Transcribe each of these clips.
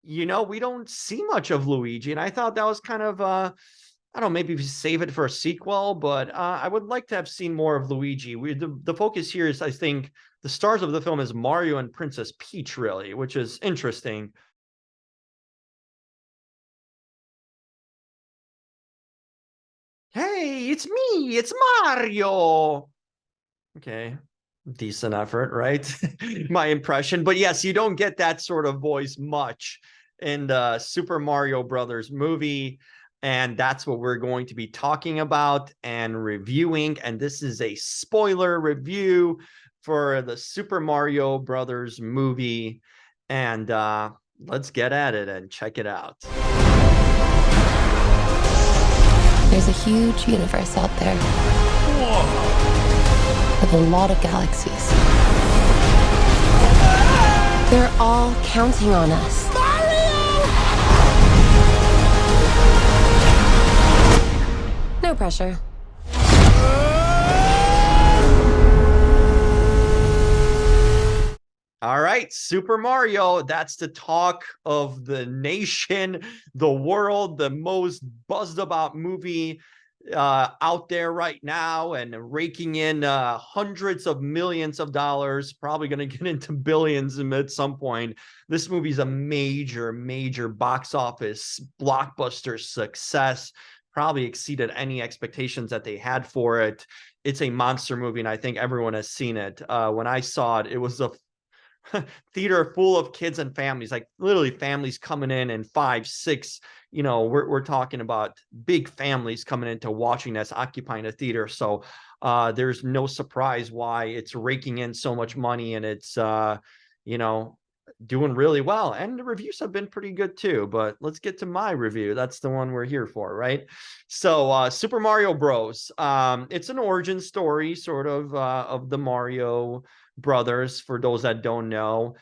we don't see much of Luigi, and I thought that was kind of I don't know, maybe we save it for a sequel, but I would like to have seen more of Luigi. The focus here is, I think, the stars of the film is Mario and Princess Peach, really, which is interesting. Hey, it's me, it's Mario. Okay, decent effort, right? My impression, but yes, you don't get that sort of voice much in the Super Mario Brothers movie, and that's what we're going to be talking about and reviewing. And this is a spoiler review for the Super Mario Brothers movie, and let's get at it and check it out. There's a huge universe out there. Whoa. With a lot of galaxies. They're all counting on us. Mario! No pressure. All right, Super Mario, that's the talk of the nation, the world, the most buzzed about movie out there right now, and raking in hundreds of millions of dollars, probably going to get into billions at some point. This movie's a major box office blockbuster success, probably exceeded any expectations that they had for it. It's a monster movie, and I think everyone has seen it. When I saw it, it was a theater full of kids and families, like literally families coming in 5, 6, we're talking about big families coming into watching this, occupying a theater. So there's no surprise why it's raking in so much money, and it's you know doing really well, and the reviews have been pretty good too. But let's get to my review. That's the one we're here for, right? So Super Mario Bros, it's an origin story sort of the Mario brothers, for those that don't know.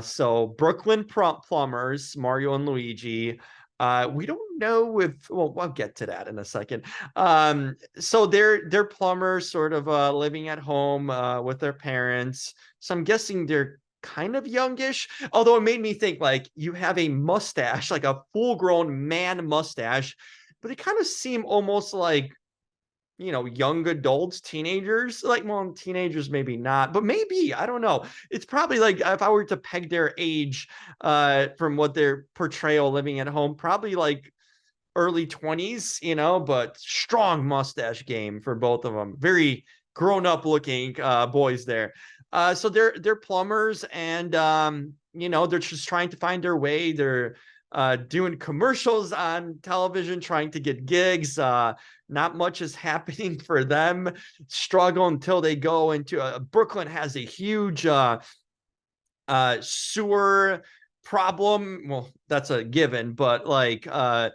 So Brooklyn plumbers, Mario and Luigi. We don't know if, well, I'll get to that in a second. So they're plumbers, sort of living at home with their parents. So I'm guessing they're kind of youngish, although it made me think, like, you have a mustache, like a full-grown man mustache, but they kind of seem almost like young adults, teenagers, like, well, teenagers, maybe not, but maybe, I don't know. It's probably like, if I were to peg their age, from what their portrayal living at home, probably like early 20s, but strong mustache game for both of them. Very grown up looking, boys there. So they're plumbers, and they're just trying to find their way. They're doing commercials on television, trying to get gigs. Not much is happening for them. Struggle until they go into Brooklyn has a huge sewer problem. Well, that's a given, but like fire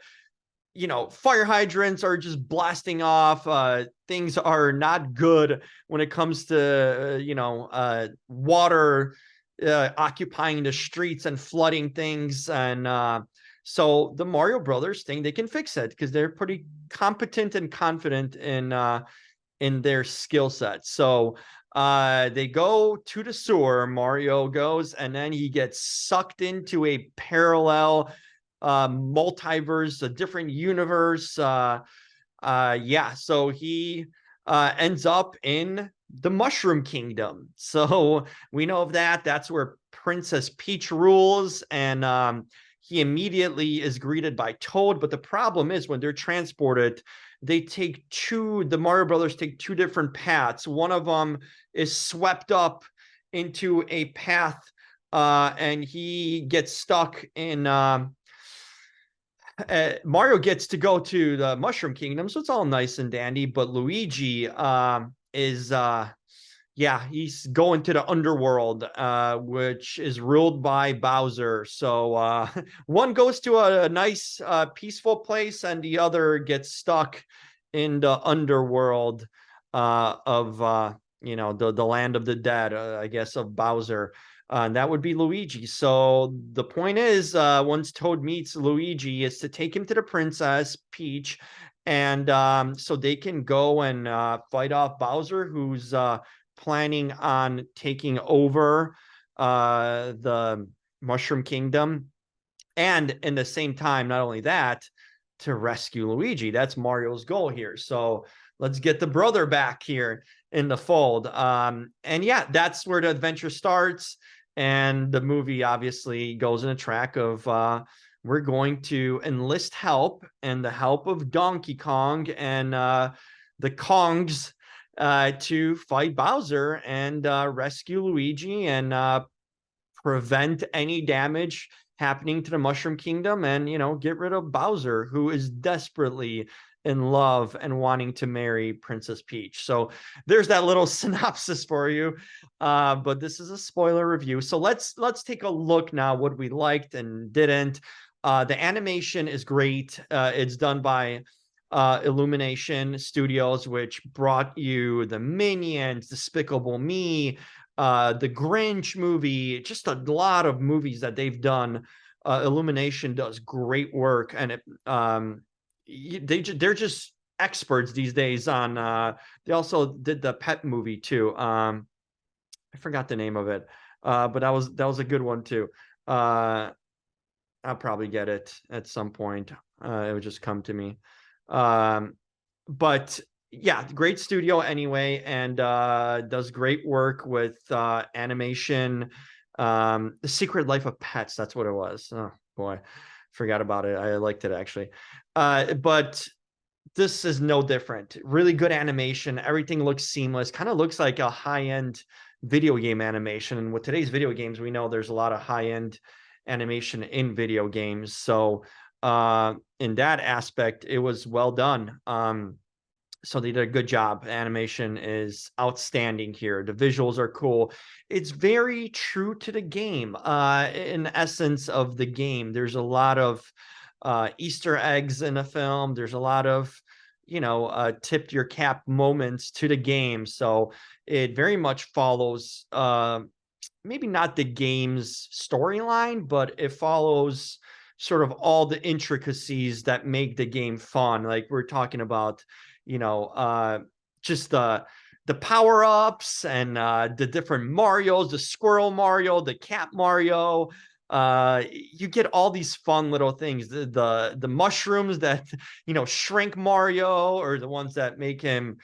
hydrants are just blasting off. Things are not good when it comes to water occupying the streets and flooding things. And so the Mario Brothers think they can fix it because they're pretty competent and confident in their skill set. So they go to the sewer. Mario goes, and then he gets sucked into a parallel multiverse, a different universe. Yeah, so he ends up in the Mushroom Kingdom. So we know of that. That's where Princess Peach rules, and he immediately is greeted by Toad. But the problem is, when they're transported, the Mario Brothers take two different paths. One of them is swept up into a path, and he gets stuck in Mario gets to go to the Mushroom Kingdom, so it's all nice and dandy. But Luigi is yeah, he's going to the underworld, which is ruled by Bowser. So one goes to a nice peaceful place, and the other gets stuck in the underworld of the land of the dead, I guess, of Bowser. And that would be Luigi. So the point is, once Toad meets Luigi, is to take him to the Princess Peach, and so they can go and fight off Bowser, who's planning on taking over the Mushroom Kingdom. And in the same time, not only that, to rescue Luigi. That's Mario's goal here. So let's get the brother back here in the fold. And yeah, that's where the adventure starts. And the movie obviously goes in a track of we're going to enlist help, and the help of Donkey Kong and the Kongs to fight Bowser and rescue Luigi and prevent any damage happening to the Mushroom Kingdom, and, you know, get rid of Bowser, who is desperately in love and wanting to marry Princess Peach. So there's that little synopsis for you. But this is a spoiler review. So let's take a look now what we liked and didn't. The animation is great. It's done by Illumination Studios, which brought you the Minions, Despicable Me, the Grinch movie, just a lot of movies that they've done. Illumination does great work, and they're just experts these days on. They also did the Pet movie too. I forgot the name of it, but that was a good one too. I'll probably get it at some point. It would just come to me. But yeah, great studio anyway, and does great work with animation. The Secret Life of Pets, that's what it was. Oh boy, forgot about it. I liked it actually. But this is no different. Really good animation. Everything looks seamless. Kind of looks like a high-end video game animation. And with today's video games, we know there's a lot of high-end animation in video games. So in that aspect, it was well done. So they did a good job. Animation is outstanding here. The visuals are cool. It's very true to the game. In essence of the game, there's a lot of Easter eggs in the film. There's a lot of, you know, tip your cap moments to the game. So it very much follows maybe not the game's storyline, but it follows sort of all the intricacies that make the game fun. Like we're talking about, you know, just the power-ups and the different Marios, the squirrel Mario, the cat Mario. You get all these fun little things. The mushrooms that, you know, shrink Mario, or the ones that make him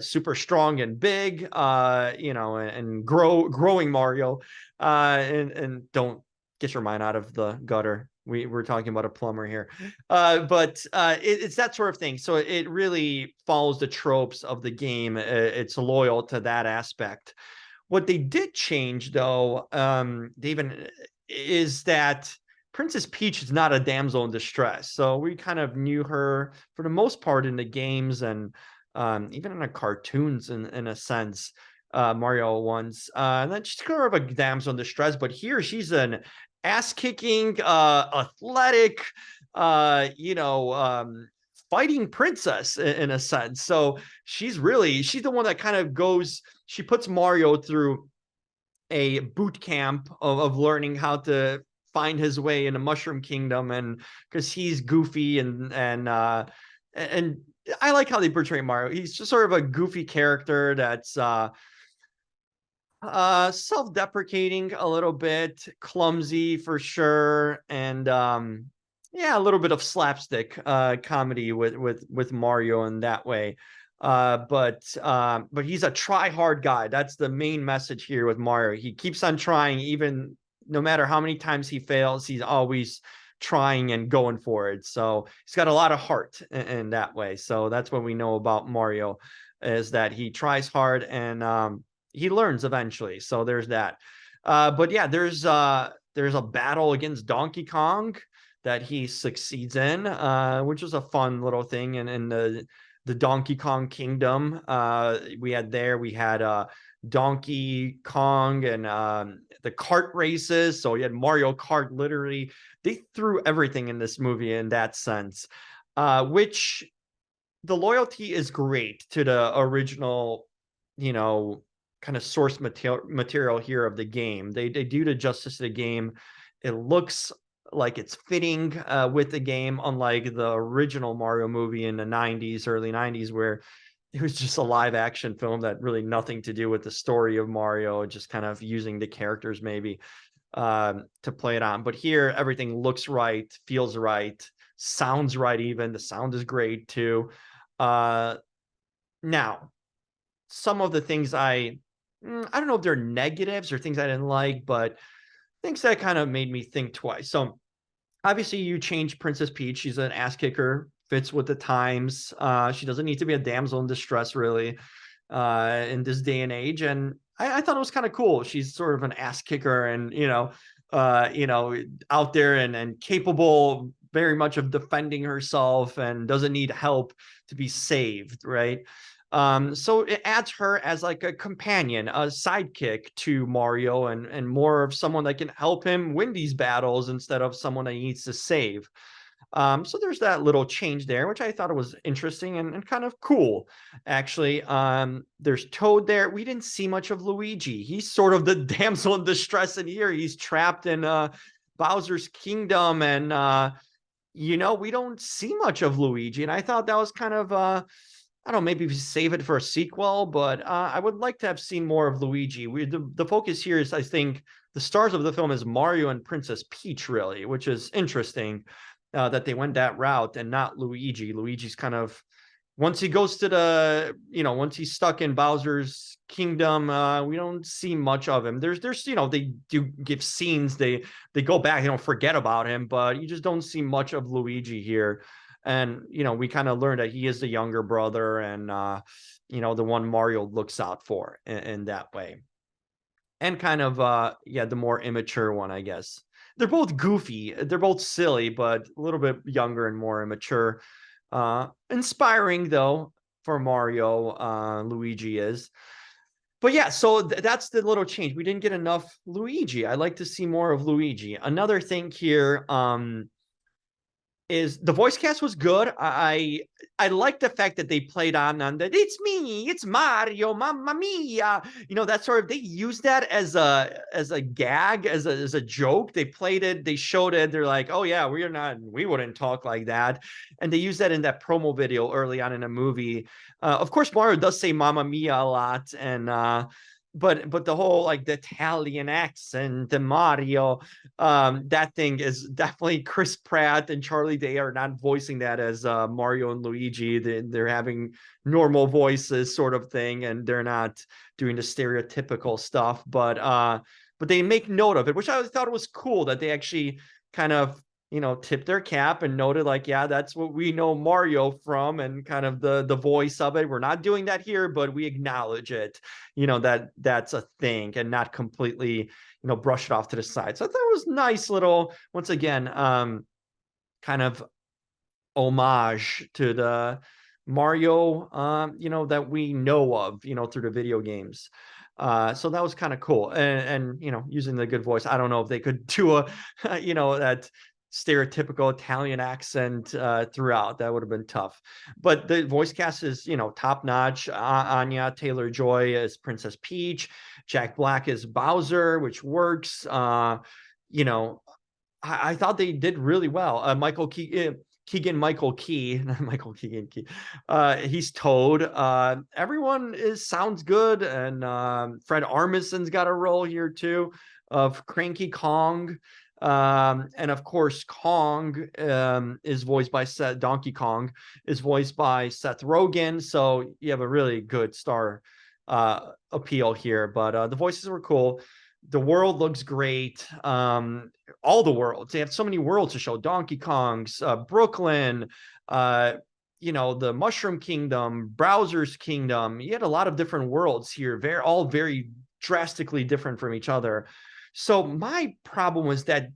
super strong and big, you know, and growing Mario. And don't get your mind out of the gutter. We're talking about a plumber here. But it's that sort of thing. So it really follows the tropes of the game. It's loyal to that aspect. What they did change, though, David, is that Princess Peach is not a damsel in distress. So we kind of knew her for the most part in the games, and even in the cartoons in a sense, Mario ones. And then she's kind of a damsel in distress, but here she's an ass-kicking, athletic, you know, fighting princess in a sense. So she's the one that kind of goes, she puts Mario through a boot camp of learning how to find his way in the Mushroom Kingdom, and because he's goofy and I like how they portray Mario. He's just sort of a goofy character that's self-deprecating a little bit, clumsy for sure, and yeah, a little bit of slapstick comedy with Mario in that way. But he's a try-hard guy. That's the main message here with Mario. He keeps on trying, even no matter how many times he fails, he's always trying and going for it. So he's got a lot of heart in that way. So that's what we know about Mario, is that he tries hard and he learns eventually. So there's that. But yeah, there's a battle against Donkey Kong that he succeeds in, which was a fun little thing. And in the Donkey Kong Kingdom, we had Donkey Kong and the kart races. So you had Mario Kart. Literally, they threw everything in this movie in that sense, which the loyalty is great to the original, you know, kind of source material here of the game. They do the justice to the game. It looks like it's fitting with the game, unlike the original Mario movie in the 90s, early 90s, where it was just a live action film that really nothing to do with the story of Mario, just kind of using the characters maybe. to play it on. But here, everything looks right, feels right, sounds right. Even the sound is great too. Now, some of the things I don't know if they're negatives or things I didn't like, but things that kind of made me think twice. So obviously, you change Princess Peach. She's an ass kicker, fits with the times. She doesn't need to be a damsel in distress, really, in this day and age. And I thought it was kind of cool. She's sort of an ass kicker, and out there and capable very much of defending herself, and doesn't need help to be saved, right? So it adds her as like a companion, a sidekick to Mario, and more of someone that can help him win these battles instead of someone that he needs to save. So there's that little change there, which I thought was interesting and kind of cool, actually. There's Toad there. We didn't see much of Luigi. He's sort of the damsel in distress in here. He's trapped in Bowser's kingdom, and we don't see much of Luigi. And I thought that was kind of I don't know, maybe save it for a sequel, but I would like to have seen more of Luigi. The focus here is, I think, the stars of the film is Mario and Princess Peach, really, which is interesting that they went that route and not Luigi. Luigi's kind of, once he goes to once he's stuck in Bowser's kingdom, we don't see much of him. There's they do give scenes, they go back, they don't forget about him, but you just don't see much of Luigi here. And we kind of learned that he is the younger brother, and the one Mario looks out for in that way, and kind of the more immature one, I guess. They're both goofy, they're both silly, but a little bit younger and more immature. Inspiring though for Mario. Luigi is. But yeah, so that's the little change. We didn't get enough Luigi. I like to see more of Luigi. Another thing here, is the voice cast was good. I like the fact that they played on that it's me, it's Mario, mamma mia. That sort of, they used that as a gag, as a joke. They played it, they showed it. They're like, oh yeah, we wouldn't talk like that. And they used that in that promo video early on in a movie. Of course, Mario does say mamma mia a lot, and but the whole, like, the Italian accent, the Mario, that thing is definitely Chris Pratt and Charlie Day are not voicing that as Mario and Luigi. They're having normal voices, sort of thing, and they're not doing the stereotypical stuff. But they make note of it, which I thought was cool, that they actually kind of tip their cap and noted, like, yeah, that's what we know Mario from, and kind of the voice of it. We're not doing that here, but we acknowledge it, that's a thing, and not completely brush it off to the side. So I thought it was nice little, once again, kind of homage to the Mario that we know of through the video games. So that was kind of cool, and using the good voice. I don't know if they could do a that stereotypical Italian accent throughout. That would have been tough, but the voice cast is top notch. Anya Taylor-Joy as Princess Peach, Jack Black as Bowser, which works. I thought they did really well. Keegan-Michael Key, not Michael Keegan Key. He's Toad. Everyone sounds good, and Fred Armisen's got a role here too, of Cranky Kong. And of course, Kong is voiced by Donkey Kong is voiced by Seth Rogen. So you have a really good star appeal here. But the voices were cool. The world looks great. All the worlds, they have so many worlds to show. Donkey Kong's, Brooklyn, the Mushroom Kingdom, Browser's Kingdom. You had a lot of different worlds here, all very drastically different from each other. So my problem was that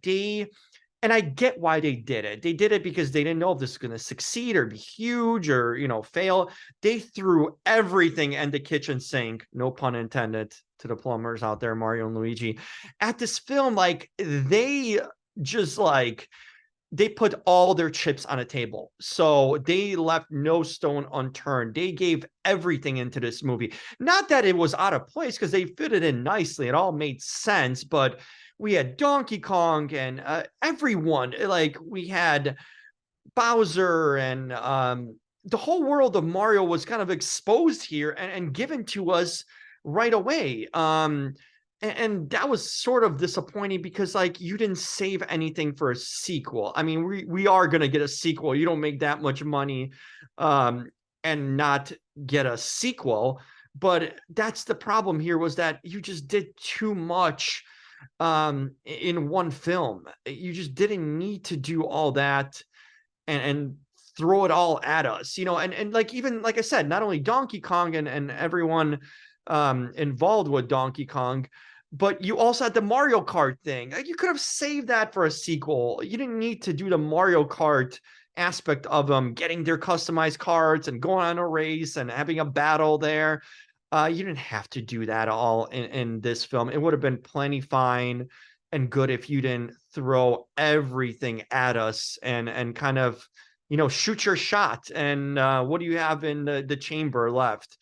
and I get why they did it. They did it because they didn't know if this was going to succeed or be huge or, fail. They threw everything in the kitchen sink, no pun intended to the plumbers out there, Mario and Luigi, at this film. Like, they just, like, they put all their chips on a table. So they left no stone unturned. They gave everything into this movie. Not that it was out of place, because they fit it in nicely. It all made sense. But we had Donkey Kong and everyone. Like, we had Bowser, and the whole world of Mario was kind of exposed here and given to us right away. and that was sort of disappointing because like you didn't save anything for a sequel. I mean, we are going to get a sequel. You don't make that much money and not get a sequel, but that's the problem here, was that you just did too much in one film. You just didn't need to do all that and throw it all at us, and like, even like I said, not only Donkey Kong and everyone involved with Donkey Kong, but you also had the Mario Kart thing. Like, you could have saved that for a sequel. You didn't need to do the Mario Kart aspect of them getting their customized carts and going on a race and having a battle there. You didn't have to do that all in this film. It would have been plenty fine and good if you didn't throw everything at us and kind of, shoot your shot. And what do you have in the chamber left?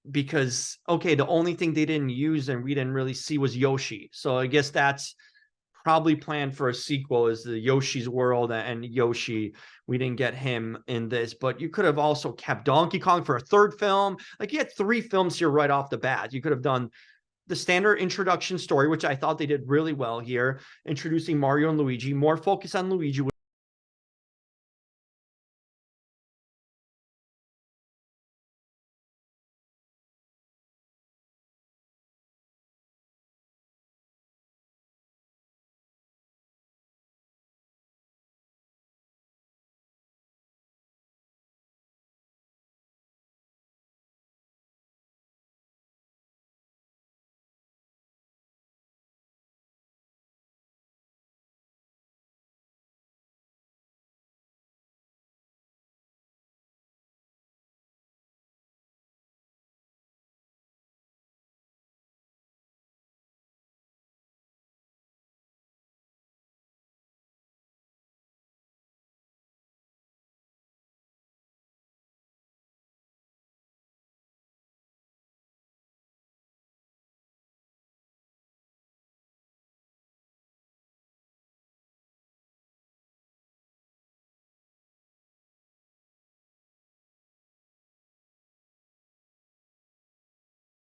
Because, okay, the only thing they didn't use and we didn't really see was Yoshi. So I guess that's probably planned for a sequel, is the Yoshi's World and Yoshi. We didn't get him in this, but you could have also kept Donkey Kong for a third film. Like, you had 3 films here right off the bat. You could have done the standard introduction story, which I thought they did really well here, introducing Mario and Luigi, more focus on Luigi.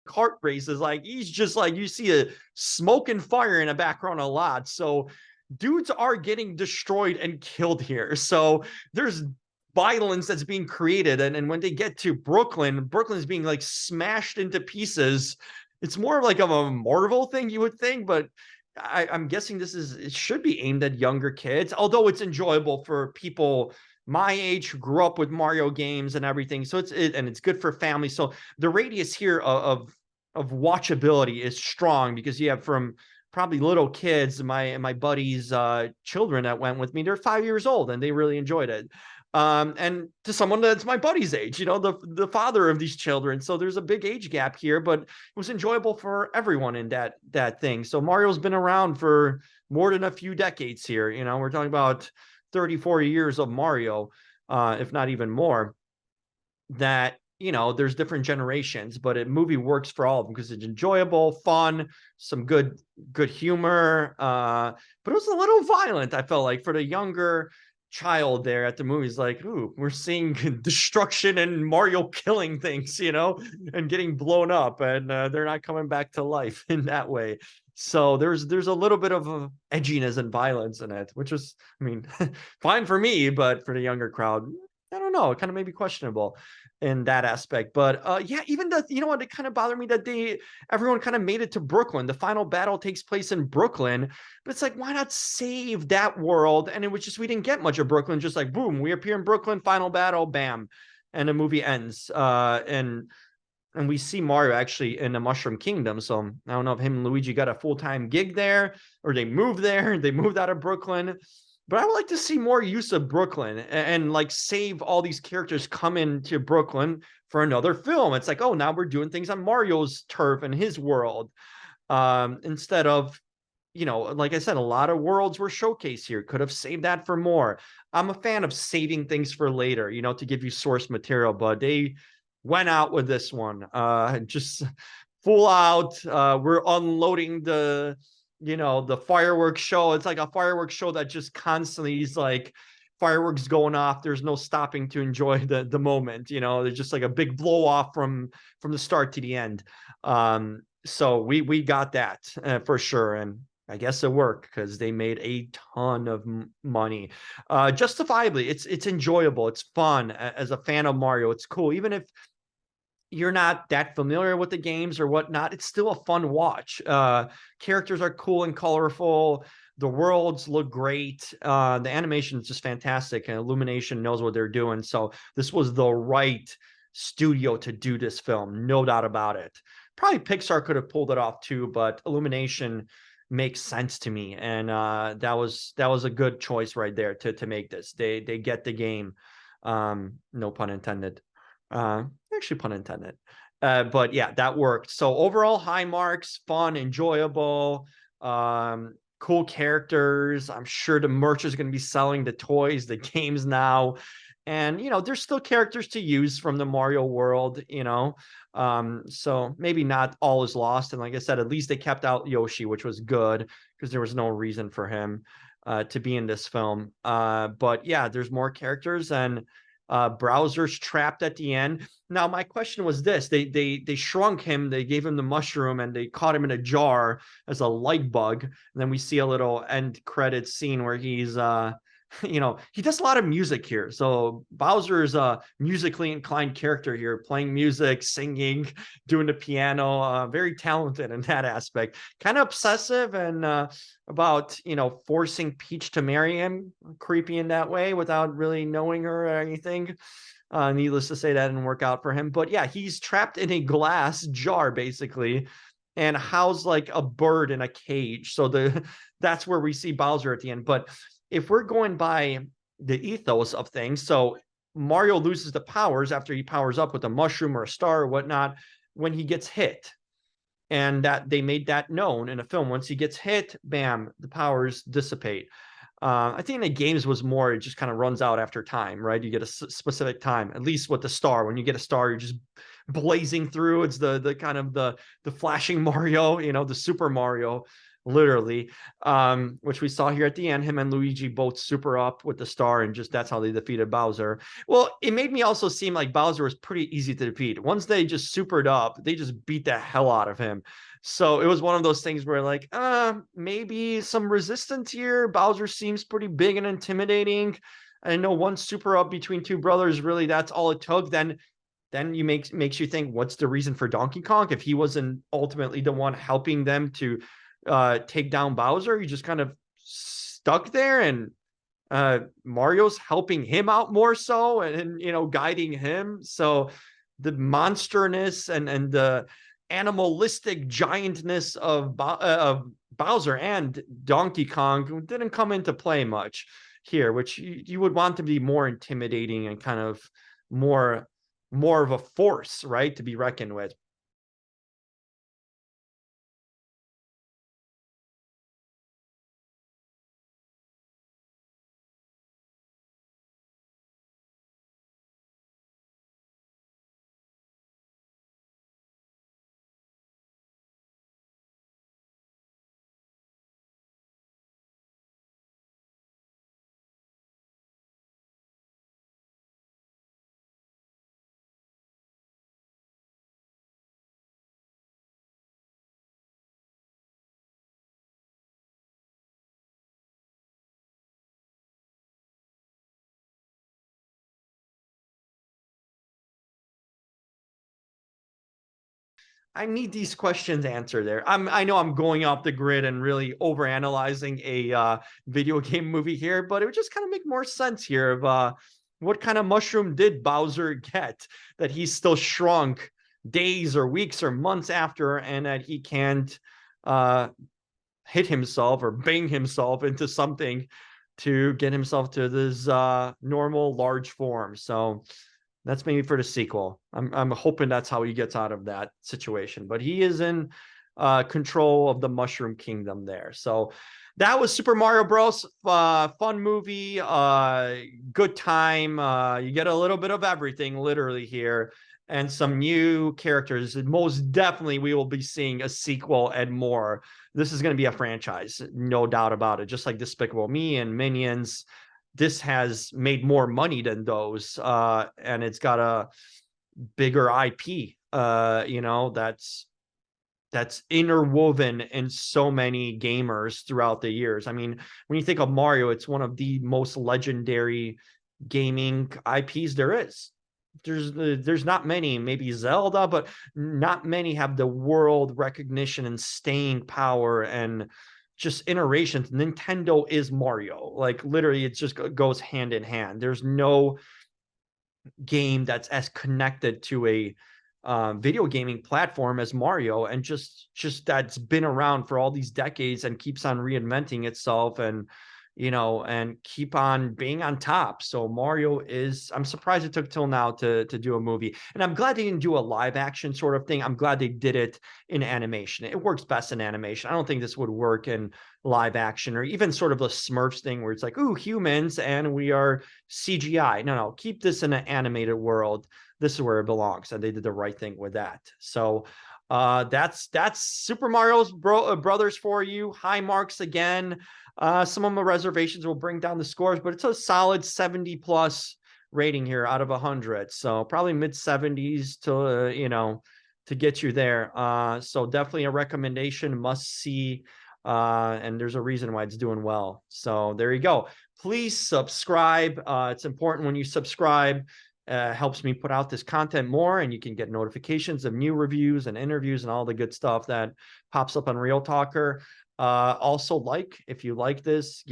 Kart races, like, he's just like, you see a smoke and fire in the background a lot. So dudes are getting destroyed and killed here. So there's violence that's being created. And when they get to Brooklyn's being like smashed into pieces. It's more like of a Marvel thing, you would think, but I'm guessing it should be aimed at younger kids, although it's enjoyable for people my age who grew up with Mario games and everything. So it's good for families. So the radius here of watchability is strong, because you have from probably little kids, my buddies' children that went with me, they're 5 years old and they really enjoyed it. And to someone that's my buddy's age, the father of these children. So there's a big age gap here, but it was enjoyable for everyone in that thing. So Mario's been around for more than a few decades here. We're talking about 30, 40 years of Mario, if not even more. That, there's different generations, but a movie works for all of them because it's enjoyable, fun, some good humor. But it was a little violent, I felt like, for the younger child there at the movies. Like, ooh, we're seeing destruction and Mario killing things, and getting blown up, and they're not coming back to life in that way. So there's a little bit of edginess and violence in it, which was, I mean, fine for me, but for the younger crowd, I don't know, it kind of made me questionable in that aspect. But yeah, even what, it kind of bothered me that everyone kind of made it to Brooklyn. The final battle takes place in Brooklyn, but it's like, why not save that world? And it was just, we didn't get much of Brooklyn, just like, boom, we appear in Brooklyn, final battle, bam, and the movie ends. And we see Mario actually in the Mushroom Kingdom. So I don't know if him and Luigi got a full-time gig there, or they moved there, they moved out of Brooklyn. But I would like to see more use of Brooklyn and like save all these characters come into Brooklyn for another film. It's like, oh, now we're doing things on Mario's turf and his world. Instead of, like I said, a lot of worlds were showcased here. Could have saved that for more. I'm a fan of saving things for later, to give you source material, but they went out with this one. Just full out. We're unloading the fireworks show. It's like a fireworks show that just constantly is like fireworks going off. There's no stopping to enjoy the moment. There's just like a big blow off from the start to the end. So we got that for sure, and I guess it worked because they made a ton of money. Justifiably, it's enjoyable, it's fun. As a fan of Mario, it's cool, even if you're not that familiar with the games or whatnot. It's still a fun watch. Characters are cool and colorful. The worlds look great. The animation is just fantastic, and Illumination knows what they're doing. So this was the right studio to do this film, no doubt about it. Probably Pixar could have pulled it off too, but Illumination makes sense to me, and that was a good choice right there to make this. They get the game, no pun intended. Actually, pun intended. But yeah, that worked. So overall, high marks, fun, enjoyable, cool characters. I'm sure the merch is going to be selling the toys, the games now. And, there's still characters to use from the Mario world. So maybe not all is lost. And like I said, at least they kept out Yoshi, which was good because there was no reason for him to be in this film. But yeah, there's more characters, and Browser's trapped at the end. Now, my question was this: they shrunk him, they gave him the mushroom, and they caught him in a jar as a light bug. And then we see a little end credits scene where he's he does a lot of music here. So Bowser is a musically inclined character here, playing music, singing, doing the piano, very talented in that aspect. Kind of obsessive and about forcing Peach to marry him, creepy in that way without really knowing her or anything. Needless to say, that didn't work out for him. But yeah, he's trapped in a glass jar basically, and housed like a bird in a cage. So that's where we see Bowser at the end. But if we're going by the ethos of things, so Mario loses the powers after he powers up with a mushroom or a star or whatnot when he gets hit. And that they made that known in a film. Once he gets hit, bam, the powers dissipate. I think in the games was more, it just kind of runs out after time, right? You get a specific time, at least with the star. When you get a star, you're just blazing through. It's the kind of the flashing Mario, the Super Mario, literally, which we saw here at the end. Him and Luigi both super up with the star, and just that's how they defeated Bowser. Well, it made me also seem like Bowser was pretty easy to defeat. Once they just supered up, they just beat the hell out of him. So it was one of those things where like, maybe some resistance here. Bowser seems pretty big and intimidating. I know one super up between two brothers, really, that's all it took. Then you makes you think, what's the reason for Donkey Kong if he wasn't ultimately the one helping them to take down Bowser? He just kind of stuck there, and Mario's helping him out more so, and guiding him. So the monsterness and the animalistic giantness of Bowser and Donkey Kong didn't come into play much here, which you would want to be more intimidating and kind of more of a force, right, to be reckoned with. I need these questions answered there. I know I'm going off the grid and really overanalyzing a video game movie here, but it would just kind of make more sense here of what kind of mushroom did Bowser get that he's still shrunk days or weeks or months after, and that he can't hit himself or bang himself into something to get himself to this normal large form. So that's maybe for the sequel. I'm hoping that's how he gets out of that situation. But he is in control of the Mushroom Kingdom there. So that was Super Mario Bros. Fun movie, good time. You get a little bit of everything literally here, and some new characters. Most definitely, we will be seeing a sequel and more. This is going to be a franchise, no doubt about it. Just like Despicable Me and Minions, this has made more money than those, and it's got a bigger IP. That's that's interwoven in so many gamers throughout the years. I mean, when you think of Mario, it's one of the most legendary gaming IPs there is. There's not many, maybe Zelda, but not many have the world recognition and staying power and just iterations. Nintendo is Mario. Like literally, it just goes hand in hand. There's no game that's as connected to a video gaming platform as Mario, and just that's been around for all these decades and keeps on reinventing itself, and and keep on being on top. So Mario is, I'm surprised it took till now to do a movie, and I'm glad they didn't do a live action sort of thing. I'm glad they did it in animation. It works best in animation. I don't think this would work in live action, or even sort of a Smurfs thing where it's like, ooh, humans and we are CGI. No, keep this in an animated world. This is where it belongs, and they did the right thing with that. So that's Super Mario's Brothers for you. High marks again. Some of my reservations will bring down the scores, but it's a solid 70 plus rating here out of 100. So probably mid 70s to to get you there. So definitely a recommendation, must see. And there's a reason why it's doing well. So there you go. Please subscribe. It's important when you subscribe. Helps me put out this content more, and you can get notifications of new reviews and interviews and all the good stuff that pops up on Real Talker. Also, if you like this,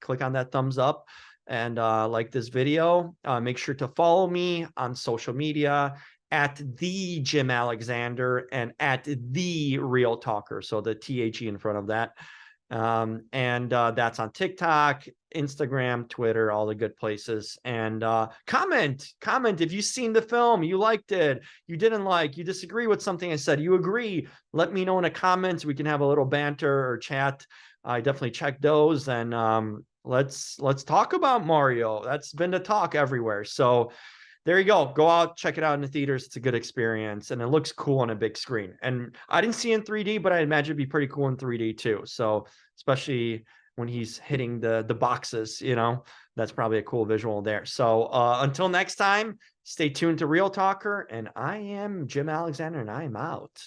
click on that thumbs up, and like this video. Make sure to follow me on social media at the Jim Alexander and at the Real Talker. So the THE in front of that. And that's on TikTok, Instagram, Twitter, all the good places. And comment if you've seen the film, you liked it, you didn't like, you disagree with something I said, you agree, let me know in the comments. We can have a little banter or chat. I definitely check those. And let's talk about Mario. That's been the talk everywhere. So there you go. Go out, check it out in the theaters. It's a good experience, and it looks cool on a big screen. And I didn't see it in 3D, but I imagine it'd be pretty cool in 3D too. So especially when he's hitting the boxes, that's probably a cool visual there. So until next time, stay tuned to Real Talker, and I am Jim Alexander, and I'm out.